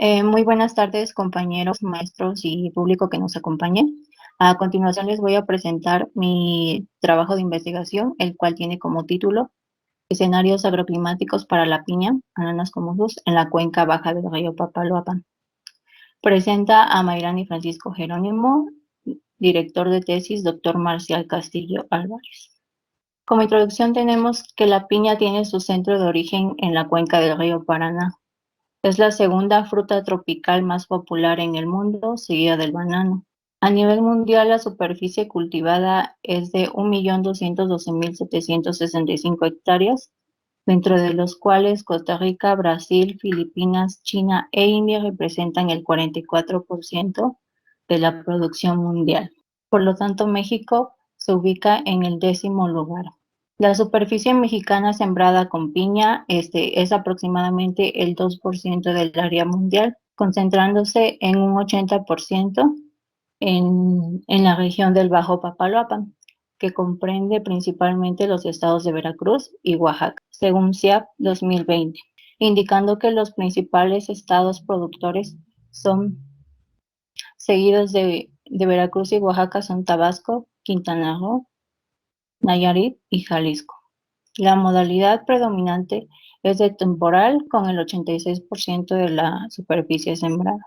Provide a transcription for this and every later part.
Muy buenas tardes, compañeros, maestros y público que nos acompañe. A continuación les voy a presentar mi trabajo de investigación, el cual tiene como título Escenarios agroclimáticos para la piña, ananas comuns en la cuenca baja del río Papaloapan. Presenta a Mayrani Francisco Jerónimo, director de tesis, doctor Marcial Castillo Álvarez. Como introducción tenemos que la piña tiene su centro de origen en la cuenca del río Paraná. Es la segunda fruta tropical más popular en el mundo, seguida del banano. A nivel mundial, la superficie cultivada es de 1.212.765 hectáreas, dentro de los cuales Costa Rica, Brasil, Filipinas, China e India representan el 44% de la producción mundial. Por lo tanto, México se ubica en el 10º lugar. La superficie mexicana sembrada con piña es aproximadamente el 2% del área mundial, concentrándose en un 80% en la región del Bajo Papaloapan, que comprende principalmente los estados de Veracruz y Oaxaca, según CIAP 2020, indicando que los principales estados productores son seguidos de Veracruz y Oaxaca son Tabasco, Quintana Roo, Nayarit y Jalisco. La modalidad predominante es de temporal, con el 86% de la superficie sembrada.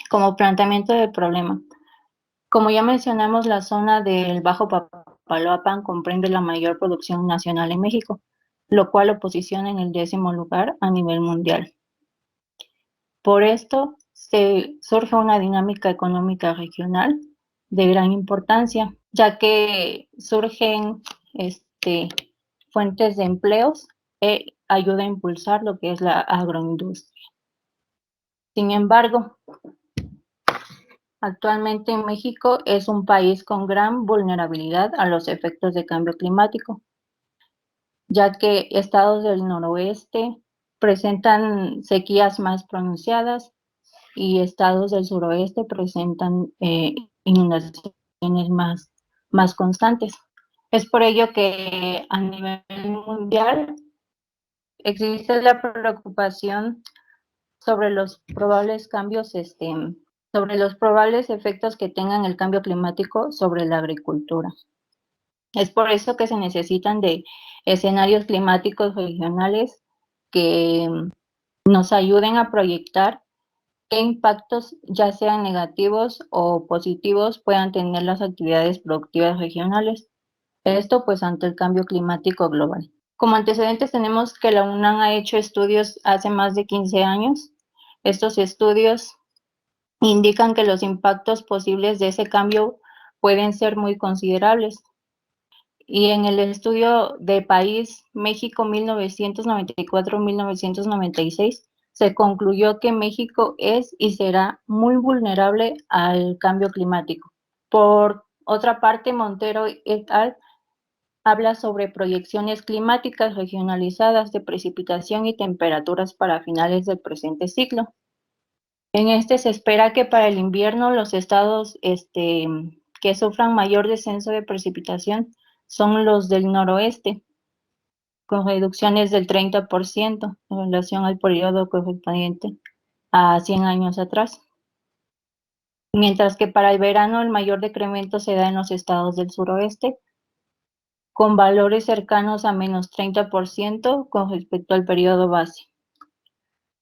Como planteamiento del problema, como ya mencionamos, la zona del Bajo Papaloapan comprende la mayor producción nacional en México, lo cual lo posiciona en el 10º lugar a nivel mundial. Por esto, surge una dinámica económica regional de gran importancia, ya que surgen fuentes de empleos e ayuda a impulsar lo que es la agroindustria. Sin embargo, actualmente México es un país con gran vulnerabilidad a los efectos de cambio climático, ya que estados del noroeste presentan sequías más pronunciadas y estados del suroeste presentan inundaciones más constantes. Es por ello que a nivel mundial existe la preocupación sobre los probables cambios, sobre los probables efectos que tengan el cambio climático sobre la agricultura. Es por eso que se necesitan de escenarios climáticos regionales que nos ayuden a proyectar qué impactos, ya sean negativos o positivos, puedan tener las actividades productivas regionales. Esto pues ante el cambio climático global. Como antecedentes tenemos que la UNAM ha hecho estudios hace más de 15 años. Estos estudios indican que los impactos posibles de ese cambio pueden ser muy considerables. Y en el estudio de país México 1994-1996 se concluyó que México es y será muy vulnerable al cambio climático. Por otra parte, Montero et al. Habla sobre proyecciones climáticas regionalizadas de precipitación y temperaturas para finales del presente ciclo. En este se espera que para el invierno los estados que sufran mayor descenso de precipitación son los del noroeste, con reducciones del 30% en relación al periodo correspondiente a 100 años atrás. Mientras que para el verano el mayor decremento se da en los estados del suroeste, con valores cercanos a menos 30% con respecto al periodo base.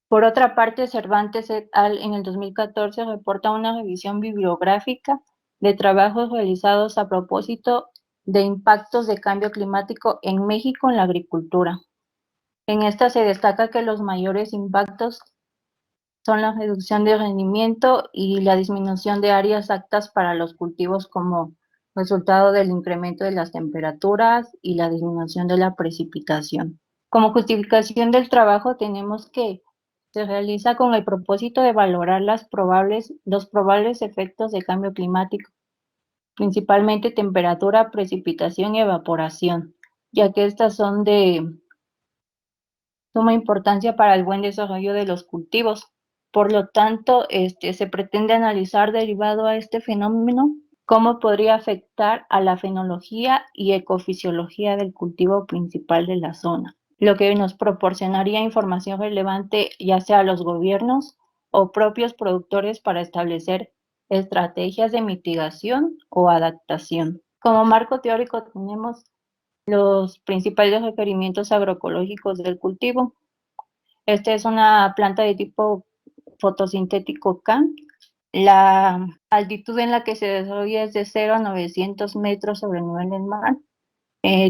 Por otra parte, Cervantes et al. En el 2014 reporta una revisión bibliográfica de trabajos realizados a propósito de impactos de cambio climático en México en la agricultura. En esta se destaca que los mayores impactos son la reducción de rendimiento y la disminución de áreas aptas para los cultivos como resultado del incremento de las temperaturas y la disminución de la precipitación. Como justificación del trabajo tenemos que se realiza con el propósito de valorar los probables efectos de cambio climático, principalmente temperatura, precipitación y evaporación, ya que estas son de suma importancia para el buen desarrollo de los cultivos. Por lo tanto, se pretende analizar derivado a este fenómeno cómo podría afectar a la fenología y ecofisiología del cultivo principal de la zona. lo que nos proporcionaría información relevante ya sea a los gobiernos o propios productores para establecer estrategias de mitigación o adaptación. Como marco teórico tenemos los principales requerimientos agroecológicos del cultivo. Esta es una planta de tipo fotosintético K. La altitud en la que se desarrolla es de 0 a 900 metros sobre el nivel del mar.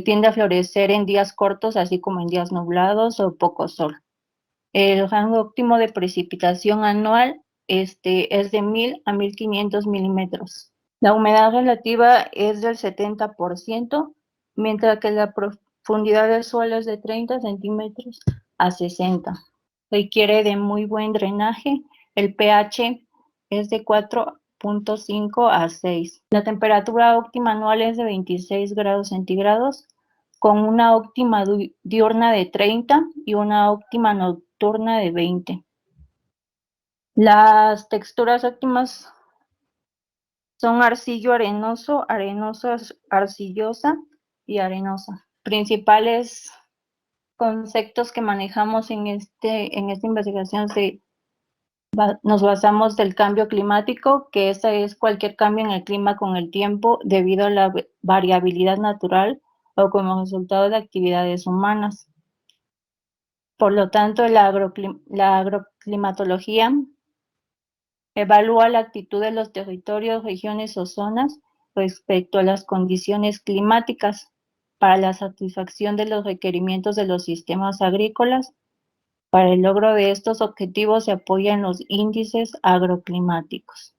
Tiende a florecer en días cortos, así como en días nublados o poco sol. El rango óptimo de precipitación anual es de 1000 a 1500 milímetros. La humedad relativa es del 70%, mientras que la profundidad del suelo es de 30 centímetros a 60. Requiere de muy buen drenaje. El pH es de 4.5 a 6. La temperatura óptima anual es de 26 grados centígrados, con una óptima diurna de 30 y una óptima nocturna de 20. Las texturas óptimas son arcillo-arenoso, arenoso-arcillosa y arenosa. Principales conceptos que manejamos en esta investigación nos basamos del cambio climático, que ese es cualquier cambio en el clima con el tiempo debido a la variabilidad natural o como resultado de actividades humanas. Por lo tanto, la agroclimatología evalúa la actitud de los territorios, regiones o zonas respecto a las condiciones climáticas para la satisfacción de los requerimientos de los sistemas agrícolas. Para el logro de estos objetivos se apoyan los índices agroclimáticos.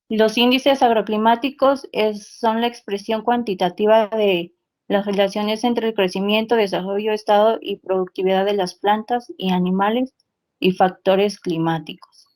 Los índices agroclimáticos son la expresión cuantitativa de las relaciones entre el crecimiento, desarrollo, estado y productividad de las plantas y animales y factores climáticos.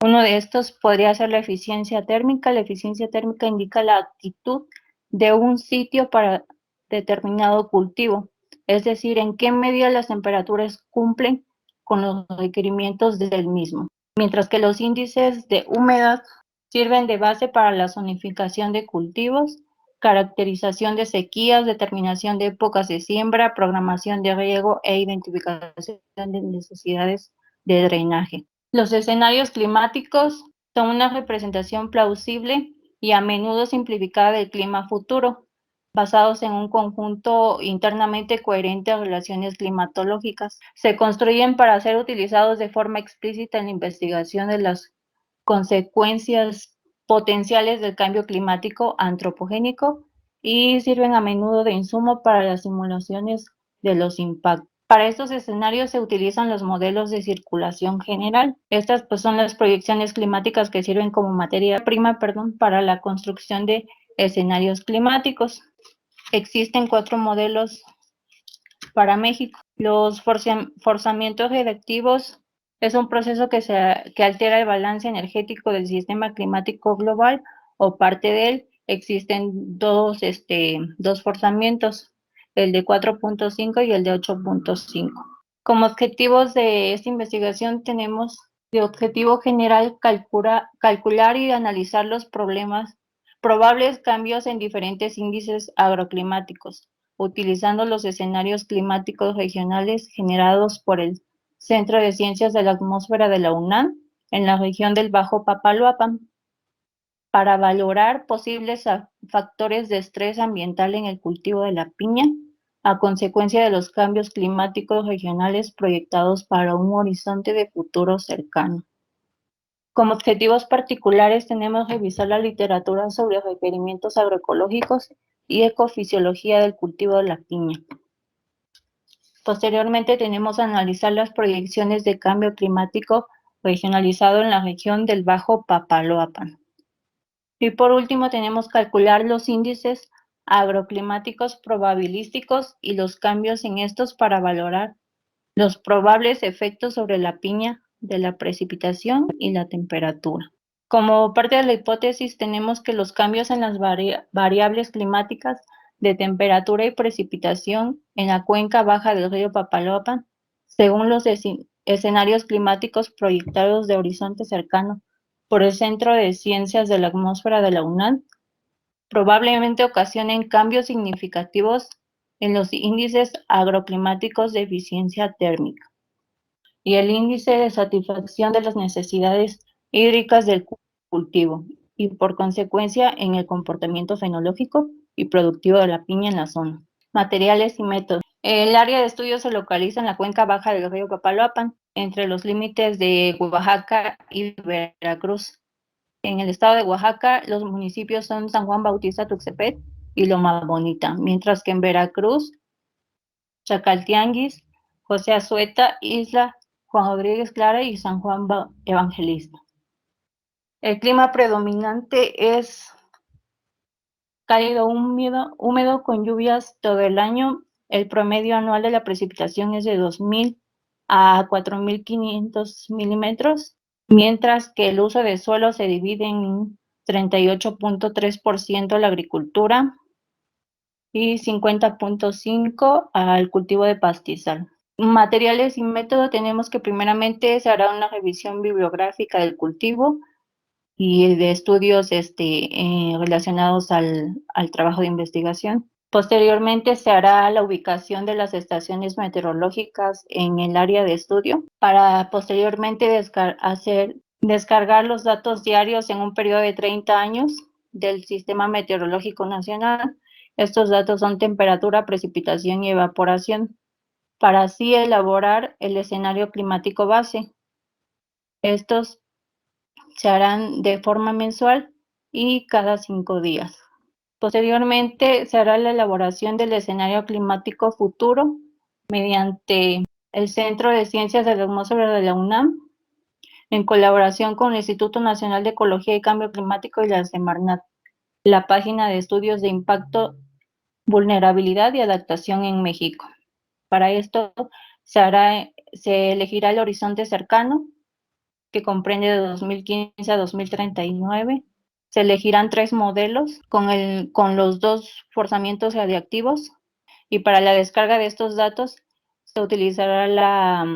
Uno de estos podría ser la eficiencia térmica. La eficiencia térmica indica la aptitud de un sitio para determinado cultivo, es decir, en qué medida las temperaturas cumplen con los requerimientos del mismo. Mientras que los índices de humedad sirven de base para la zonificación de cultivos, caracterización de sequías, determinación de épocas de siembra, programación de riego e identificación de necesidades de drenaje. Los escenarios climáticos son una representación plausible y a menudo simplificada del clima futuro, basados en un conjunto internamente coherente de relaciones climatológicas. Se construyen para ser utilizados de forma explícita en la investigación de las consecuencias potenciales del cambio climático antropogénico y sirven a menudo de insumo para las simulaciones de los impactos. Para estos escenarios se utilizan los modelos de circulación general. Estas pues, son las proyecciones climáticas que sirven como materia prima, para la construcción de escenarios climáticos. Existen 4 modelos para México. Los forzamientos radiactivos es un proceso que altera el balance energético del sistema climático global o parte de él. Existen dos forzamientos, el de 4.5 y el de 8.5. Como objetivos de esta investigación tenemos de objetivo general calcular y analizar los probables cambios en diferentes índices agroclimáticos, utilizando los escenarios climáticos regionales generados por el Centro de Ciencias de la Atmósfera de la UNAM en la región del Bajo Papaloapan, para valorar posibles factores de estrés ambiental en el cultivo de la piña a consecuencia de los cambios climáticos regionales proyectados para un horizonte de futuro cercano. Como objetivos particulares tenemos revisar la literatura sobre requerimientos agroecológicos y ecofisiología del cultivo de la piña. Posteriormente tenemos analizar las proyecciones de cambio climático regionalizado en la región del Bajo Papaloapan. Y por último tenemos calcular los índices agroclimáticos probabilísticos y los cambios en estos para valorar los probables efectos sobre la piña de la precipitación y la temperatura. Como parte de la hipótesis tenemos que los cambios en las variables climáticas de temperatura y precipitación en la cuenca baja del río Papaloapan, según los escenarios climáticos proyectados de horizonte cercano por el Centro de Ciencias de la Atmósfera de la UNAM, probablemente ocasionen cambios significativos en los índices agroclimáticos de eficiencia térmica y el índice de satisfacción de las necesidades hídricas del cultivo y por consecuencia en el comportamiento fenológico y productivo de la piña en la zona. Materiales y métodos. El área de estudio se localiza en la cuenca baja del río Papaloapan, entre los límites de Oaxaca y Veracruz. En el estado de Oaxaca, los municipios son San Juan Bautista Tuxtepec y Loma Bonita, mientras que en Veracruz, Chacaltianguis, José Azueta, Isla Juan Rodríguez Clara y San Juan Evangelista. El clima predominante es cálido húmedo con lluvias todo el año. El promedio anual de la precipitación es de 2.000 a 4.500 milímetros, mientras que el uso de suelo se divide en 38.3% a la agricultura y 50.5% al cultivo de pastizal. Materiales y método, tenemos que primeramente se hará una revisión bibliográfica del cultivo y de estudios relacionados al trabajo de investigación. Posteriormente se hará la ubicación de las estaciones meteorológicas en el área de estudio para posteriormente descargar los datos diarios en un periodo de 30 años del Sistema Meteorológico Nacional. Estos datos son temperatura, precipitación y evaporación, para así elaborar el escenario climático base. Estos se harán de forma mensual y cada 5 días. Posteriormente se hará la elaboración del escenario climático futuro mediante el Centro de Ciencias de la Atmósfera de la UNAM, en colaboración con el Instituto Nacional de Ecología y Cambio Climático y la Semarnat, la página de estudios de impacto, vulnerabilidad y adaptación en México. Para esto se elegirá el horizonte cercano, que comprende de 2015 a 2039. Se elegirán 3 modelos con los 2 forzamientos radiactivos, y para la descarga de estos datos se utilizará la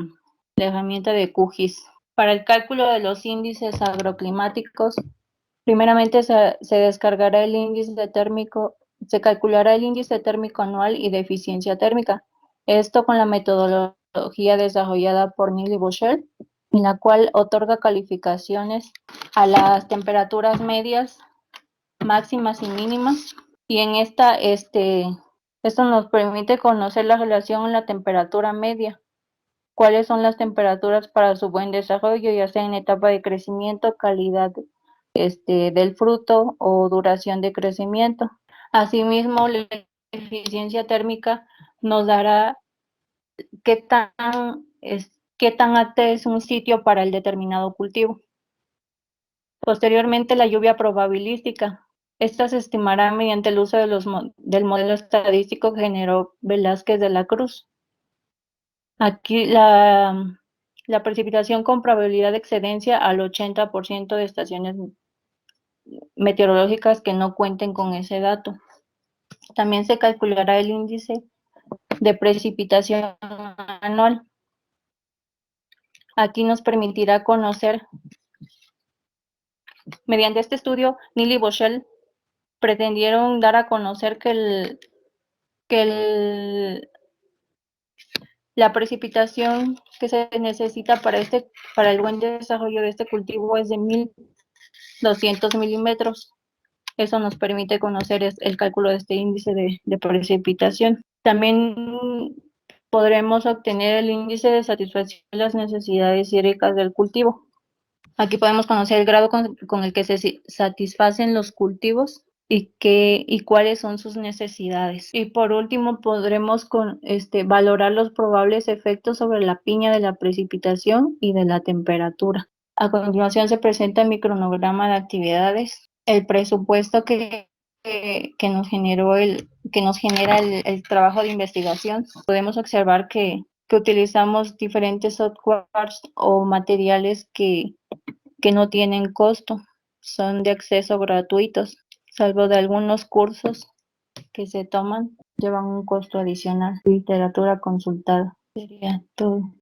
herramienta de QGIS. Para el cálculo de los índices agroclimáticos, primeramente se descargará el índice térmico, se calculará el índice térmico anual y de eficiencia térmica. Esto con la metodología desarrollada por Neely Boschel, en la cual otorga calificaciones a las temperaturas medias, máximas y mínimas. Y en esto nos permite conocer la relación en la temperatura media. Cuáles son las temperaturas para su buen desarrollo, ya sea en etapa de crecimiento, calidad del fruto o duración de crecimiento. Asimismo, la eficiencia térmica nos dará qué tan apto es un sitio para el determinado cultivo. Posteriormente, la lluvia probabilística. Esta se estimará mediante el uso del modelo estadístico que generó Velázquez de la Cruz. Aquí la precipitación con probabilidad de excedencia al 80% de estaciones meteorológicas que no cuenten con ese dato. También se calculará el índice de precipitación anual. Aquí nos permitirá conocer, mediante este estudio, Neely y Boschel pretendieron dar a conocer la precipitación que se necesita para el buen desarrollo de este cultivo es de 1.200 milímetros. Eso nos permite conocer el cálculo de este índice de precipitación. También podremos obtener el índice de satisfacción de las necesidades hídricas del cultivo. Aquí podemos conocer el grado con el que se satisfacen los cultivos y cuáles son sus necesidades. Y por último, podremos valorar los probables efectos sobre la piña de la precipitación y de la temperatura. A continuación se presenta el micronograma de actividades, el presupuesto que nos genera el trabajo de investigación. Podemos observar que utilizamos diferentes softwares o materiales que no tienen costo, son de acceso gratuitos, salvo de algunos cursos que se toman, llevan un costo adicional. Literatura consultada. Sería todo.